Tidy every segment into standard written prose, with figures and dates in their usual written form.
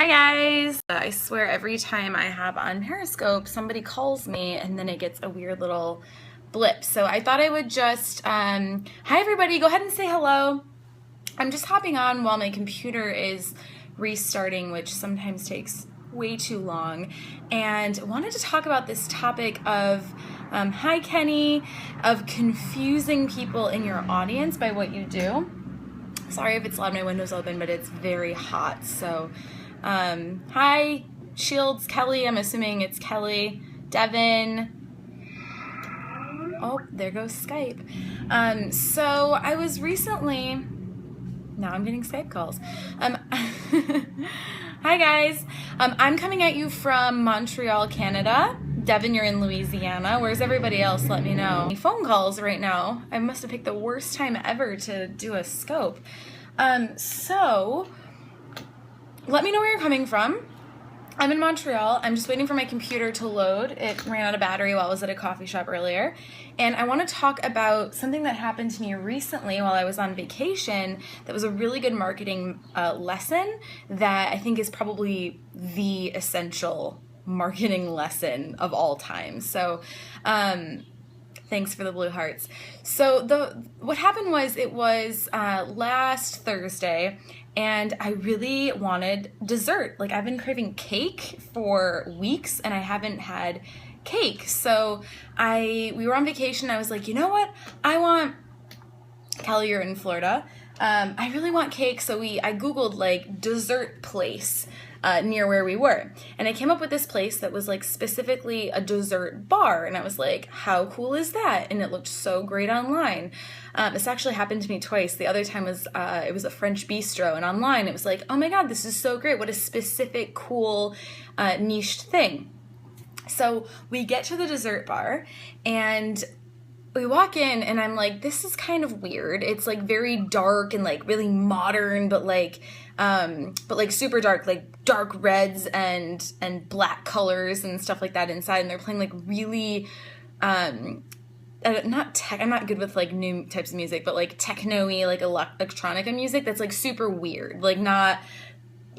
Hi guys! I swear every time I have on Periscope, somebody calls me and then it gets a weird little blip. So I thought I would just, hi everybody, go ahead and say hello. I'm just hopping on while my computer is restarting, which sometimes takes way too long. And I wanted to talk about this topic of, hi Kenny, of confusing people in your audience by what you do. Sorry if it's loud, my window's open, but it's very hot. So, hi, Shields, Kelly, I'm assuming it's Kelly, Devin. Oh, there goes Skype. So I was recently, now I'm getting Skype calls. Hi guys, I'm coming at you from Montreal, Canada. Devin, you're in Louisiana. Where's everybody else? Let me know. Phone calls right now. I must have picked the worst time ever to do a scope. So let me know where you're coming from. I'm in Montreal. I'm just waiting for my computer to load. It ran out of battery while I was at a coffee shop earlier. And I want to talk about something that happened to me recently while I was on vacation that was a really good marketing lesson that I think is probably the essential marketing lesson of all time. So, thanks for the blue hearts. So what happened was it was last Thursday, and I really wanted dessert. Like, I've been craving cake for weeks, and I haven't had cake. So we were on vacation. I was like, you know what? Kelly, you're in Florida. I really want cake. So I Googled like dessert place near where we were. And I came up with this place that was like specifically a dessert bar. And I was like, how cool is that? And it looked so great online. This actually happened to me twice. The other time was, it was a French bistro, and online it was like, oh my God, this is so great. What a specific, cool, niched thing. So we get to the dessert bar and we walk in, and I'm like, this is kind of weird. It's like very dark and like really modern, but like super dark, like dark reds and black colors and stuff like that inside. And they're playing like really, I'm not good with like new types of music, but like techno-y, like electronica music that's like super weird, like not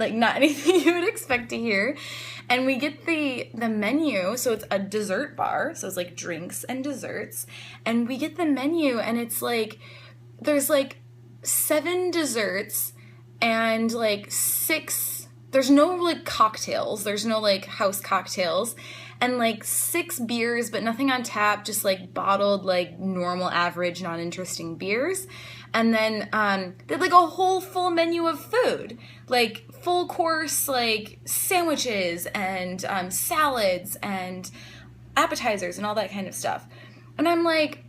anything you would expect to hear. And we get the menu, so it's a dessert bar, so it's like drinks and desserts. And we get the menu, and it's like, there's like 7 desserts and like 6, there's no like cocktails, there's no like house cocktails, and like 6 beers, but nothing on tap, just like bottled, like normal, average, non-interesting beers. And then they had like a whole full menu of food, like full course, like sandwiches and salads and appetizers and all that kind of stuff. And I'm like,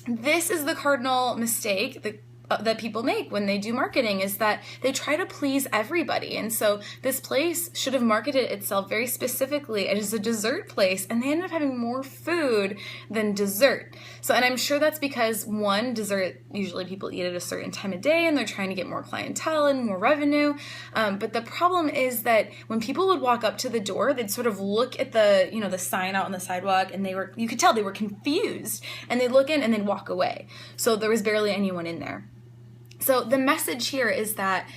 this is the cardinal mistake that people make when they do marketing, is that they try to please everybody. And so this place should have marketed itself very specifically as a dessert place, and they ended up having more food than dessert. So, and I'm sure that's because, one, dessert, usually people eat at a certain time of day and they're trying to get more clientele and more revenue. But the problem is that when people would walk up to the door, they'd sort of look at the sign out on the sidewalk, and you could tell they were confused, and they'd look in and they'd walk away. So there was barely anyone in there. So the message here is that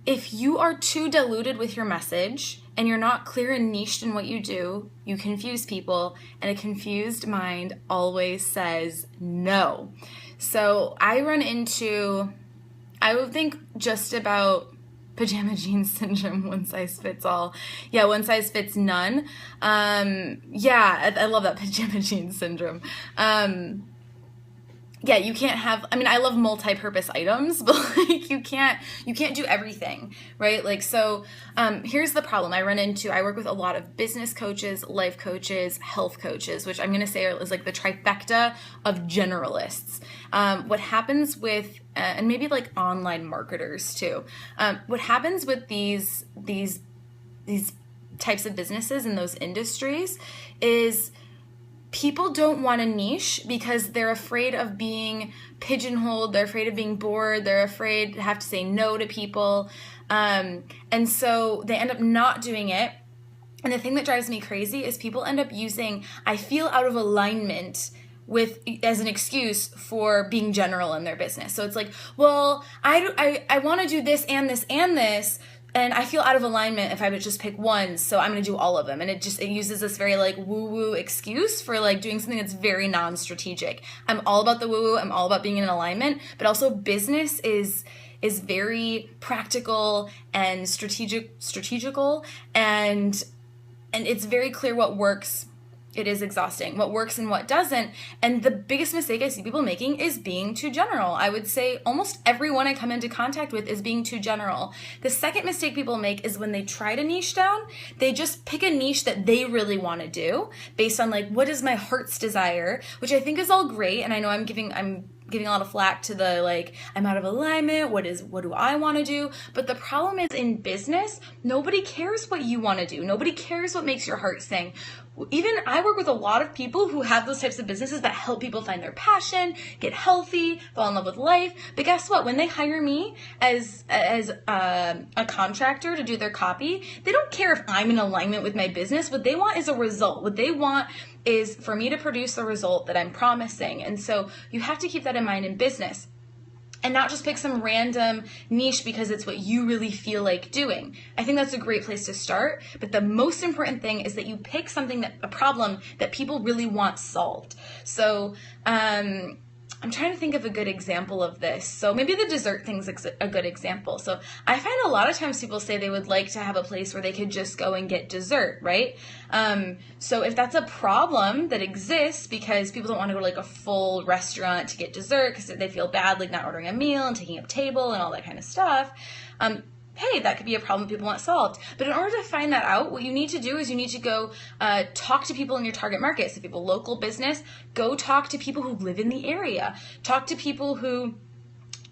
if you are too diluted with your message and you're not clear and niched in what you do, you confuse people, and a confused mind always says no. So I would think just about pajama jeans syndrome, one size fits all. Yeah, one size fits none. Yeah, I love that, pajama jeans syndrome. Yeah, you can't have, I love multi-purpose items, but like you can't do everything, right? Like, so here's the problem I work with a lot of business coaches, life coaches, health coaches, which I'm going to say is like the trifecta of generalists. What happens with, and maybe like online marketers too, what happens with these types of businesses in those industries is people don't want a niche because they're afraid of being pigeonholed. They're afraid of being bored. They're afraid to have to say no to people. And so they end up not doing it. And the thing that drives me crazy is people end up using, I feel out of alignment as an excuse for being general in their business. So it's like, well, I want to do this and this and this, And I feel out of alignment if I would just pick one, so I'm going to do all of them. And it uses this very like woo-woo excuse for like doing something that's very non-strategic. I'm all about the woo-woo, I'm all about being in alignment, but also business is very practical and strategical, and it's very clear what works. It is exhausting, what works and what doesn't. And the biggest mistake I see people making is being too general. I would say almost everyone I come into contact with is being too general. The second mistake people make is when they try to niche down, they just pick a niche that they really want to do based on like, what is my heart's desire, which I think is all great. And I know I'm giving a lot of flack to the like, I'm out of alignment, what do I want to do? But the problem is in business, nobody cares what you want to do. Nobody cares what makes your heart sing. Even I work with a lot of people who have those types of businesses that help people find their passion, get healthy, fall in love with life. But guess what? When they hire me as a contractor to do their copy, they don't care if I'm in alignment with my business. What they want is a result. What they want is for me to produce the result that I'm promising. And so you have to keep that in mind in business. And not just pick some random niche because it's what you really feel like doing. I think that's a great place to start. But the most important thing is that you pick a problem that people really want solved. So I'm trying to think of a good example of this. So maybe the dessert thing's a good example. So I find a lot of times people say they would like to have a place where they could just go and get dessert, right? So if that's a problem that exists because people don't want to go to like a full restaurant to get dessert because they feel bad like not ordering a meal and taking up table and all that kind of stuff, hey, that could be a problem people want solved. But in order to find that out, what you need to do is you need to go talk to people in your target market. So people, local business, go talk to people who live in the area. Talk to people who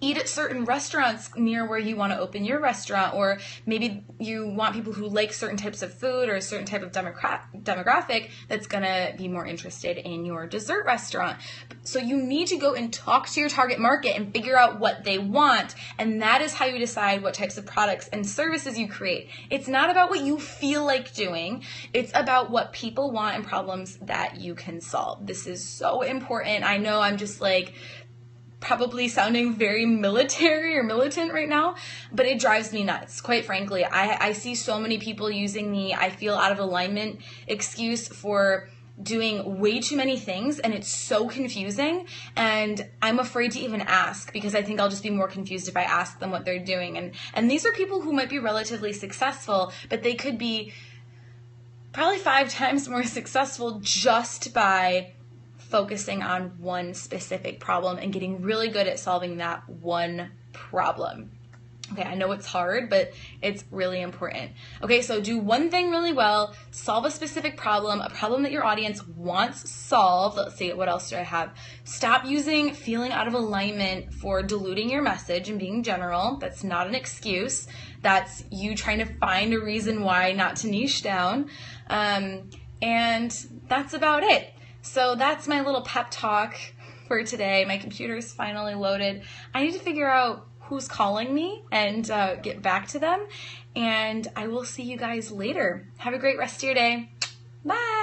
eat at certain restaurants near where you want to open your restaurant, or maybe you want people who like certain types of food or a certain type of demographic that's going to be more interested in your dessert restaurant. So you need to go and talk to your target market and figure out what they want, and that is how you decide what types of products and services you create. It's not about what you feel like doing, it's about what people want and problems that you can solve. This is so important. I know I'm just like probably sounding very military or militant right now, but it drives me nuts. Quite frankly, I see so many people using the I feel out of alignment excuse for doing way too many things, and it's so confusing, and I'm afraid to even ask because I think I'll just be more confused if I ask them what they're doing. And these are people who might be relatively successful, but they could be probably 5 times more successful just by focusing on one specific problem and getting really good at solving that one problem. Okay, I know it's hard, but it's really important. Okay, so do one thing really well, solve a specific problem, a problem that your audience wants solved. Let's see, what else do I have? Stop using feeling out of alignment for diluting your message and being general. That's not an excuse. That's you trying to find a reason why not to niche down. And that's about it. So that's my little pep talk for today. My computer's finally loaded. I need to figure out who's calling me and get back to them. And I will see you guys later. Have a great rest of your day. Bye.